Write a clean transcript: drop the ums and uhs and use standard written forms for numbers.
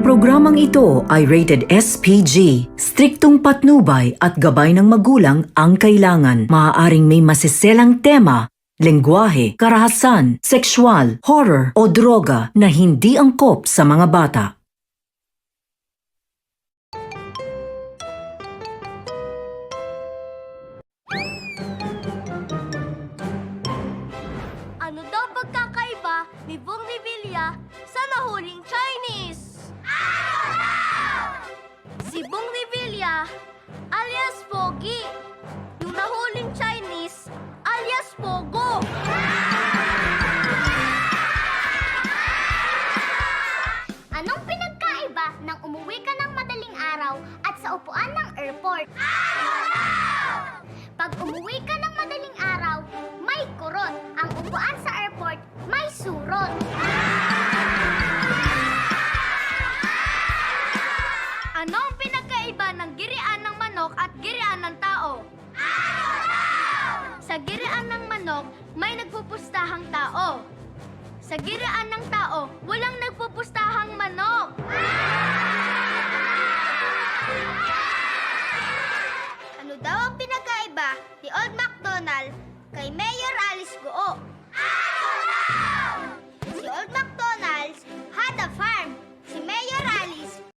programang ito ay rated SPG. Striktong patnubay at gabay ng magulang ang kailangan. Maaaring may masiselang tema, lengguwahe, karahasan, sexual, horror o droga na hindi angkop sa mga bata. Ano daw pagkakaiba ni Bong Revilla sa nahuling Chinese? Si Bong Revilla alias Pogi, yung nahuling Chinese alias Pogo. Anong pinagkaiba ng umuwi ka ng madaling araw at sa upuan ng airport? Pag umuwi ka ng madaling araw, may kurot. Ang upuan sa airport, may surot. Ano ang pinagkaiba ng girian ng manok at girian ng tao? Sa girian ng manok, may nagpupustahang tao. Sa girian ng tao, walang nagpupustahang manok. Ano daw ang pinagkaiba ni Old MacDonald kay Mayor Alice Guo?